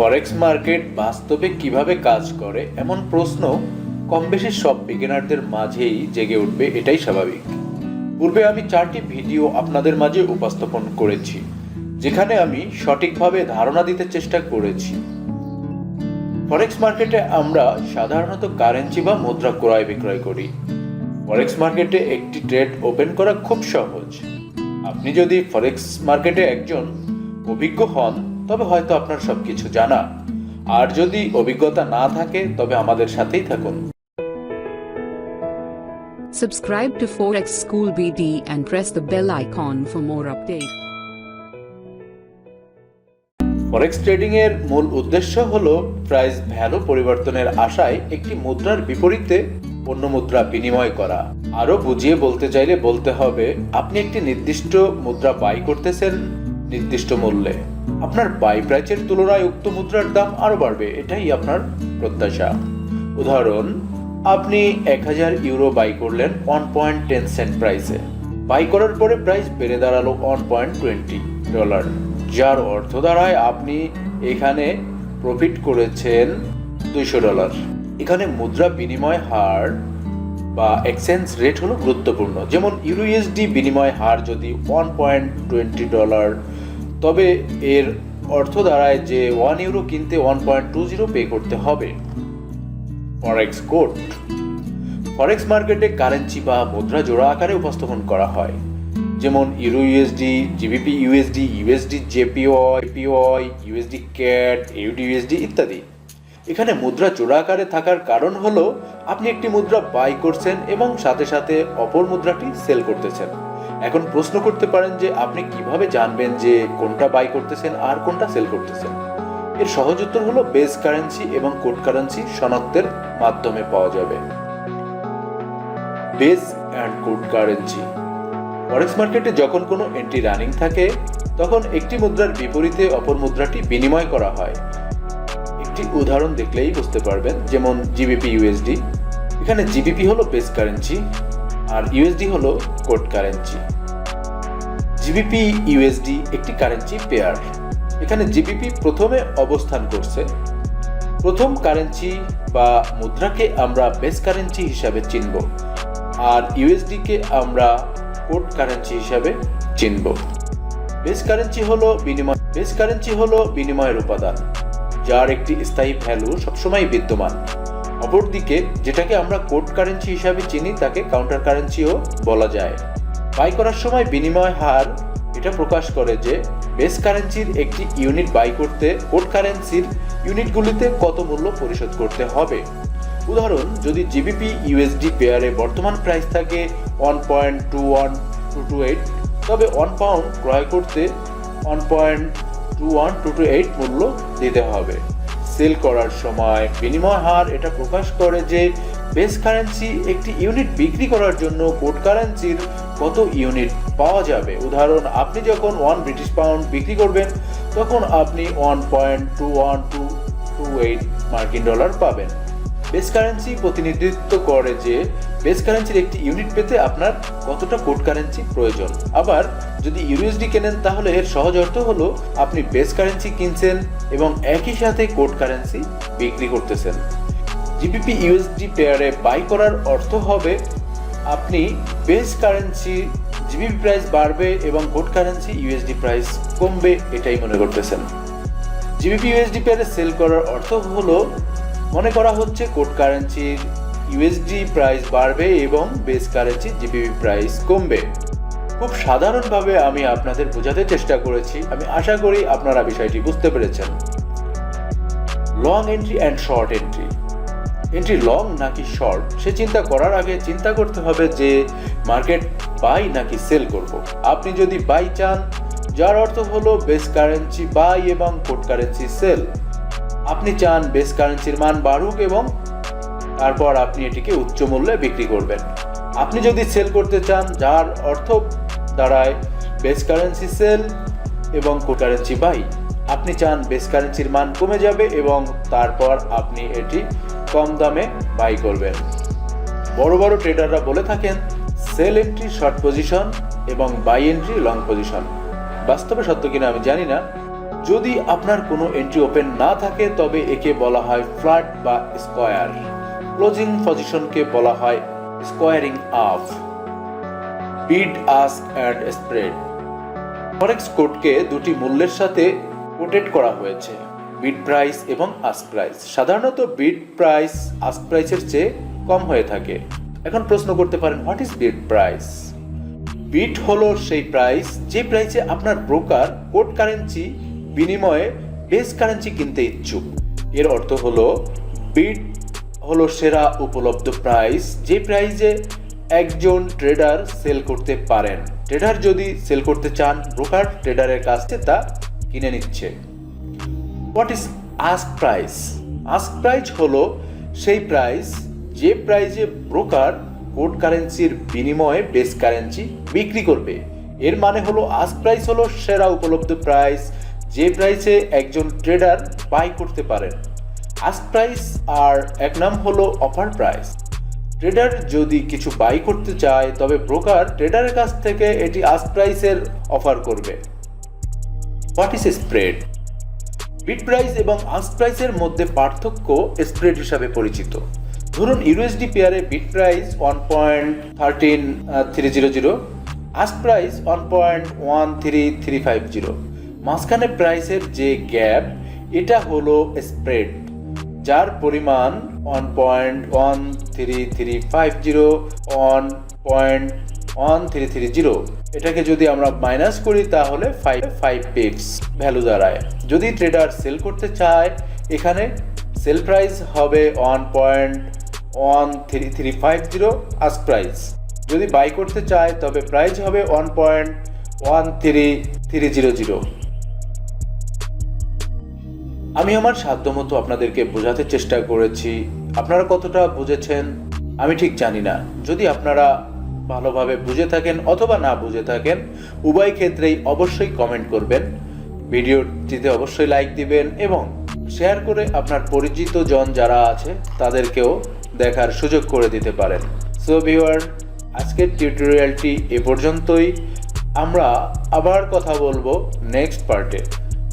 ফরেক্স market বাস্তবে কিভাবে কাজ করে এমন প্রশ্ন কম বেশি সব বিগিনারদের মাঝেই জেগে উঠবে, এটাই স্বাভাবিক। পূর্বে আমি 4টি ভিডিও আপনাদের মাঝে উপস্থাপন করেছি, যেখানে আমি সঠিকভাবে ধারণা দিতে চেষ্টা করেছি। ফরেক্স মার্কেটে আমরা সাধারণত কারেন্সি বা মুদ্রা ক্রয় বিক্রয় করি। ফরেক্স মার্কেটে একটি ট্রেড ওপেন করা খুব সহজ। আপনি যদি ফরেক্স মার্কেটে একজন অভিজ্ঞ হন তবে হয়তো আপনার সবকিছু জানা, আর যদি অভিজ্ঞতা না থাকে তবে আমাদের সাথেই থাকুন। Subscribe to Forex School BD and press the bell icon for more updates. Forex trading এর মূল উদ্দেশ্য হলো প্রাইস ভ্যালু পরিবর্তনের আশায় একটি মুদ্রার বিপরীতে অন্য মুদ্রা বিনিময় করা। আরো বুঝিয়ে বলতে চাইলে বলতে হবে, আপনি একটি নির্দিষ্ট মুদ্রা বাই করতেছেন নির্দিষ্ট মূল্যে। আপনার বাই প্রাইসের তুলনায় উক্ত মুদ্রার দাম আরো বাড়বে, এটাই আপনার প্রত্যাশা। উদাহরণ, আপনি 1000 ইউরো বাই করলেন 1.10 সেন্ট প্রাইসে। বাই করার পরে প্রাইস বেড়ে দাঁড়ালো $1.20, যার অর্থ দাঁড়ায় আপনি এখানে প্রফিট করেছেন $200। এখানে মুদ্রা বিনিময় হার বা এক্সচেঞ্জ রেট হলো গুরুত্বপূর্ণ। যেমন ইউরোইএসডি বিনিময় হার যদি $1.20, তবে এর অর্থ দাঁড়ায় যে 1 ইউরো কিনতে 1.20 পে করতে হবে। ফরেক্স কোট। ফরেক্স মার্কেটে কারেন্সি বা মুদ্রা জোড়া আকারে উপস্থাপন করা হয়, যেমন euro USD, GBP USD, USD JPY, USD cat, UD USD ইত্যাদি। এখানে মুদ্রা জোড়া আকারে থাকার কারণ হলো আপনি একটি মুদ্রা বাই করছেন এবং সাথে সাথে অপর মুদ্রাটি সেল করতেছেন। এখন প্রশ্ন করতে পারেন যে আপনি কিভাবে জানবেন যে কোনটা বাই করতেছেন আর কোনটা সেল করতেছেন? এর সহজ উত্তর হলো বেস কারেন্সি এবং কোড কারেন্সি শনাক্তের মাধ্যমে পাওয়া যাবে। Base and code currency. Forex মার্কেটে যখন কোনো এন্ট্রি রানিং থাকে তখন একটি মুদ্রার বিপরীতে অপর মুদ্রাটি বিনিময় করা হয়। একটি উদাহরণ দেখলেই বুঝতে পারবেন, যেমন জিবিপি ইউএসডি। এখানে জিবিপি হলো বেস কারেন্সি আর ইউএসডি হলো কোড কারেন্সি। জিবিপি ইউএসডি একটি কারেন্সি পেয়ার। এখানে জিবিপি প্রথমে অবস্থান করছে। প্রথম কারেন্সি বা মুদ্রাকে আমরা বেস কারেন্সি হিসাবে চিনব, আর ইউএসডি কে আমরা কোড কারেন্সি হিসাবে চিনব। বেস কারেন্সি হলো বিনিময়ের উপাদান, যার একটি স্থায়ী ভ্যালু সবসময় বিদ্যমান। অপরদিকে যেটাকে আমরা কোড কারেন্সি হিসাবে চিনি তাকে কাউন্টার কারেন্সিও বলা যায়। বাই করার সময় বিনিময় হার এটা প্রকাশ করে যে বেস কারেন্সির একটি ইউনিট বাই করতে কোড কারেন্সির ইউনিটগুলিতে কত মূল্য পরিশোধ করতে হবে। উদাহরণ, যদি জিবিপি ইউএসডি পেয়ারে বর্তমান প্রাইস থাকে 1.21228, তবে 1 পাউন্ড ক্রয় করতে 1.21228 মূল্য দিতে হবে। সেল করার সময় বিনিময় হার এটা প্রকাশ করে যে বেস কারেন্সি একটি ইউনিট বিক্রি করার জন্য কোড কারেন্সির কত ইউনিট পাওয়া যাবে। উদাহরণ, আপনি যখন 1 ব্রিটিশ পাউন্ড বিক্রি করবেন তখন আপনি 1.21228 মার্কিন ডলার পাবেন। বেস কারেন্সি প্রতিনিধিত্ব করে যে বেস কারেন্সির একটি ইউনিট পেতে আপনার কতটা কোড কারেন্সি প্রয়োজন। আবার যদি ইউএসডি কেনেন তাহলে এর সহজ অর্থ হলো আপনি বেস কারেন্সি কিনছেন এবং একই সাথে কোড কারেন্সি বিক্রি করতেছেন। জিবিপি ইউএসডি পেয়ারে বাই করার অর্থ হবে আপনি বেস কারেন্সি জিবিপি প্রাইস বাড়বে এবং কোড কারেন্সি ইউএসডি প্রাইস কমবে, এটাই মনে করতেছেন। জিবিপি ইউএসডি পেয়ারে সেল করার অর্থ হলো মনে করা হচ্ছে কোড কারেন্সির ইউএসডি প্রাইস বাড়বে এবং বেস কারেন্সি জিবিপি প্রাইস কমবে। খুব সাধারণভাবে আমি আপনাদের বোঝাতে চেষ্টা করেছি। আমি আশা করি আপনারা বিষয়টি বুঝতে পেরেছেন। Long entry and short entry. Entry long নাকি শর্ট সে চিন্তা করার আগে চিন্তা করতে হবে যে মার্কেট বাই নাকি সেল করব। আপনি যদি বাই চান, যার অর্থ হলো বেস কারেন্সি বাই এবং কোড কারেন্সি সেল। আপনি চান বেস কারেন্সির মান বাড়ুক এবং তারপর আপনি এটিকে উচ্চ মূল্যে বিক্রি করবেন। আপনি যদি সেল করতে চান, যার অর্থ দাঁড়ায় বেস কারেন্সি সেল এবং কোড কারেন্সি বাই। আপনি চান বেস কারেন্সির মান কমে যাবে এবং তারপর আপনি এটি কম দামে বাই করবেন। বড় বড় ট্রেডাররা বলে থাকেন সেল এন্ট্রি শর্ট পজিশন এবং বাই এন্ট্রি লং পজিশন। বাস্তবে সত্য কিনা আমি জানি না, যদি আপনার কোনো এন্ট্রি ওপেন না থাকে তবে একে বলা হয় ফ্ল্যাট বা স্কোয়ার। ক্লোজিং পজিশনকে বলা হয় squaring up. Bid ask and spread. Forex কোডকে দুটি মূল্যের সাথে কোটেড করা হয়েছে, বিড প্রাইস এবং আস্ক প্রাইস। সাধারণত বিড প্রাইস আস্ক প্রাইসের চেয়ে কম হয়ে থাকে। এখন প্রশ্ন করতে পারেন, হোয়াট ইজ বিড প্রাইস? বিড হলো সেই প্রাইস যে প্রাইসে আপনার ব্রোকার কোড কারেন্সি বিনিময়ে বেস কারেন্সি কিনতে ইচ্ছুক। এর অর্থ হলো বিড হলো সেরা উপলব্ধ প্রাইস যে প্রাইসে একজন ট্রেডার সেল করতে পারেন। ট্রেডার যদি সেল করতে চান, ব্রোকার ট্রেডারের কাছ থেকে তা কিনে নিচ্ছে। What is ask price? Ask price হলো সেই প্রাইস যে প্রাইসে ব্রোকার কোড কারেন্সির বিনিময়ে বেস কারেন্সি বিক্রি করবে। এর মানে হলো আস্ক প্রাইস হলো সেরা উপলব্ধ প্রাইস যে প্রাইসে একজন ট্রেডার বাই করতে পারেন। আস্ক প্রাইস আর এক নাম হলো অফার প্রাইস। ট্রেডার যদি কিছু বাই করতে চায় তবে ব্রোকার ট্রেডারের কাছ থেকে এটি আস্ক প্রাইসের অফার করবে। What is spread? Bid price এবং আস্ক প্রাইসের মধ্যে পার্থক্য স্প্রেড হিসাবে পরিচিত। ধরুন ইউএসডি পেয়ারে বিড প্রাইস 1.13300, আস্ক প্রাইস 1.13350। মাঝখানে প্রাইসের যে গ্যাপ, এটা হলো স্প্রেড, যার পরিমাণ 1.13350 1.1330। এটাকে যদি আমরা মাইনাস করি তাহলে 5 পিপস ভ্যালু দাঁড়ায়। যদি ট্রেডার সেল করতে চায়, এখানে সেল প্রাইস হবে 1.13350 আস্ক প্রাইস। যদি বাই করতে চায় তবে প্রাইস হবে 1.13300। আমি আমার সাধ্যমতো আপনাদেরকে বোঝাতে চেষ্টা করেছি। আপনারা কতটা বুঝেছেন আমি ঠিক জানি না। যদি আপনারা ভালোভাবে বুঝে থাকেন অথবা না বুঝে থাকেন, উভয় ক্ষেত্রেই অবশ্যই কমেন্ট করবেন, ভিডিওটিতে অবশ্যই লাইক দিবেন এবং শেয়ার করে আপনার পরিচিত জন যারা আছে তাদেরকেও দেখার সুযোগ করে দিতে পারেন। সো ভিউয়ার, আজকের টিউটোরিয়ালটি এ পর্যন্তই। আমরা আবার কথা বলবো নেক্সট পার্টে।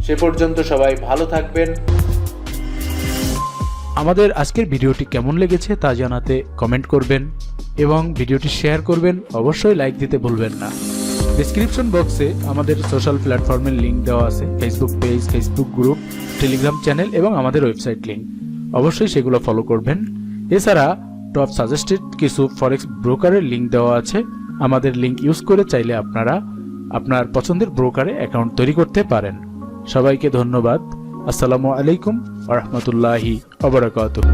সে পর্যন্ত সবাই ভালো থাকবেন। আমাদের আজকের ভিডিওটি কেমন লেগেছে তা জানাতে কমেন্ট করবেন এবং ভিডিওটি শেয়ার করবেন। অবশ্যই লাইক দিতে ভুলবেন না। ডেসক্রিপশন বক্সে আমাদের সোশ্যাল প্ল্যাটফর্মের লিঙ্ক দেওয়া আছে, Facebook page, Facebook group, Telegram channel এবং আমাদের ওয়েবসাইট লিঙ্ক। অবশ্যই সেগুলো ফলো করবেন। এছাড়া টপ সাজেস্টেড কিছু ফরেক্স ব্রোকারের লিঙ্ক দেওয়া আছে। আমাদের লিঙ্ক ইউজ করে চাইলে আপনারা আপনার পছন্দের ব্রোকারে অ্যাকাউন্ট তৈরি করতে পারেন। সবাইকে ধন্যবাদ। আসসালামু আলাইকুম ওয়া রাহমাতুল্লাহি ওয়া বারাকাতুহু।